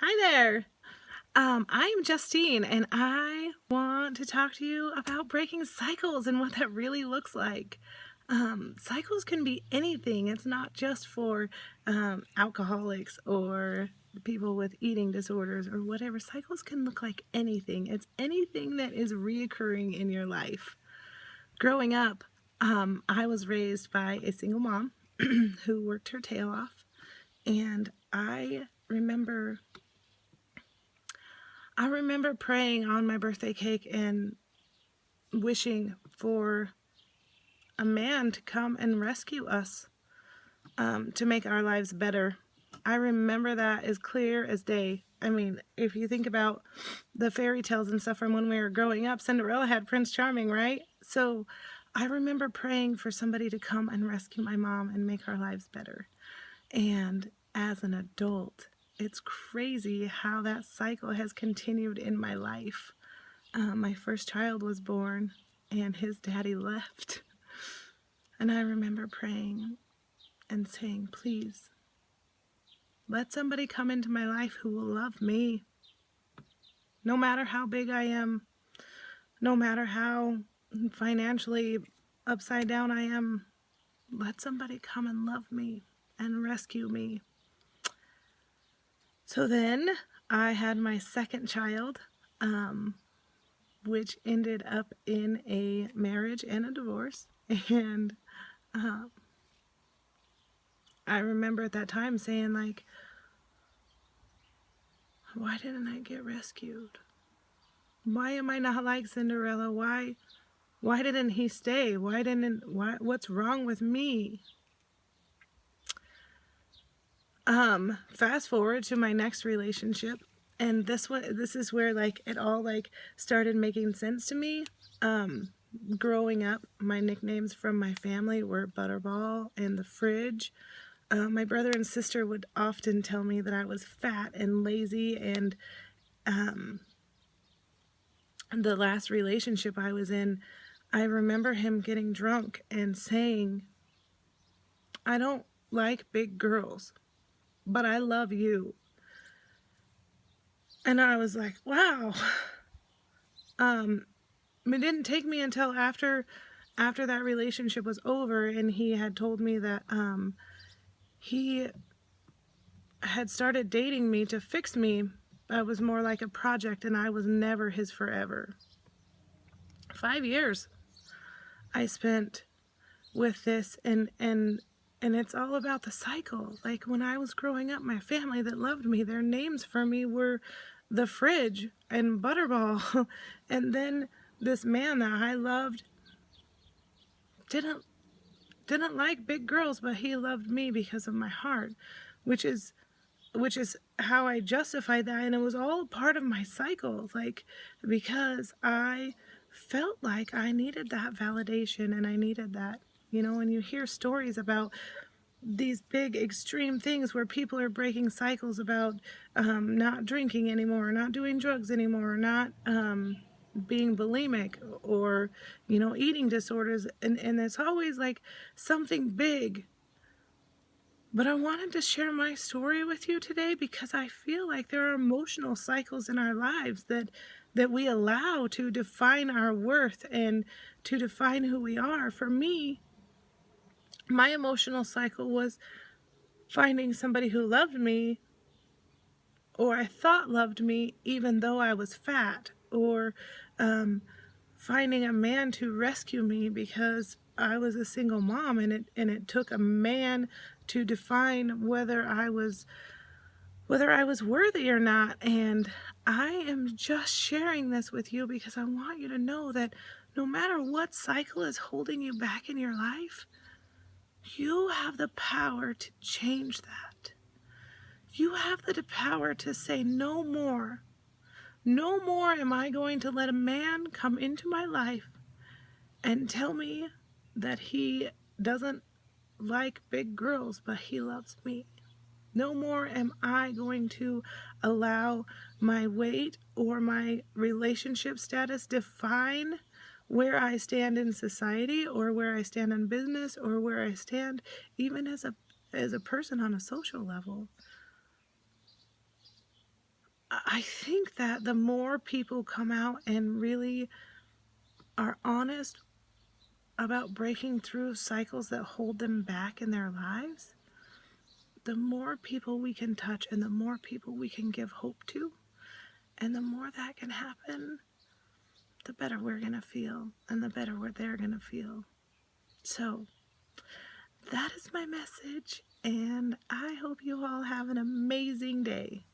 Hi there. I'm Justine, and I want to talk to you about breaking cycles and what that really looks like. Cycles can be anything. It's not just for alcoholics or people with eating disorders or whatever. Cycles can look like anything. It's anything that is reoccurring in your life. Growing up, I was raised by a single mom who worked her tail off, and I remember praying on my birthday cake and wishing for a man to come and rescue us, to make our lives better. I remember that as clear as day. I mean, if you think about the fairy tales and stuff from when we were growing up, Cinderella had Prince Charming, right? So I remember praying for somebody to come and rescue my mom and make our lives better. And as an adult, it's crazy how that cycle has continued in my life. My first child was born and his daddy left. And I remember praying and saying, please, let somebody come into my life who will love me. No matter how big I am, no matter how financially upside down I am, let somebody come and love me and rescue me. So then I had my second child, which ended up in a marriage and a divorce. And I remember at that time saying, like, why didn't I get rescued? Why am I not like Cinderella? Why didn't he stay? What's wrong with me? Fast forward to my next relationship, and this is where like it all like started making sense to me. Growing up, my nicknames from my family were Butterball and the Fridge. My brother and sister would often tell me that I was fat and lazy, and the last relationship I was in, I remember him getting drunk and saying, I don't like big girls, but I love you. And I was like, wow. It didn't take me until after that relationship was over and he had told me that he had started dating me to fix me. I was more like a project and I was never his forever. 5 years I spent with this, and it's all about the cycle. Like when I was growing up, my family that loved me, their names for me were the Fridge and Butterball. And then this man that I loved didn't like big girls, but he loved me because of my heart, which is how I justified that. And it was all part of my cycle, like, because I felt like I needed that validation and I needed that, and you hear stories about these big extreme things where people are breaking cycles about not drinking anymore, not doing drugs anymore, not being bulimic, or eating disorders, and it's always like something big. But I wanted to share my story with you today because I feel like there are emotional cycles in our lives that we allow to define our worth and to define who we are. For me, my emotional cycle was finding somebody who loved me, or I thought loved me, even though I was fat, or finding a man to rescue me because I was a single mom, and it took a man to define whether I was worthy or not. And I am just sharing this with you because I want you to know that no matter what cycle is holding you back in your life, you have the power to change that. You have the power to say, no more. No more am I going to let a man come into my life and tell me that he doesn't like big girls, but he loves me. No more am I going to allow my weight or my relationship status define where I stand in society, or where I stand in business, or where I stand even as a person on a social level. I think that the more people come out and really are honest about breaking through cycles that hold them back in their lives, the more people we can touch and the more people we can give hope to, and the more that can happen, the better we're going to feel and the better they're going to feel. So that is my message, and I hope you all have an amazing day.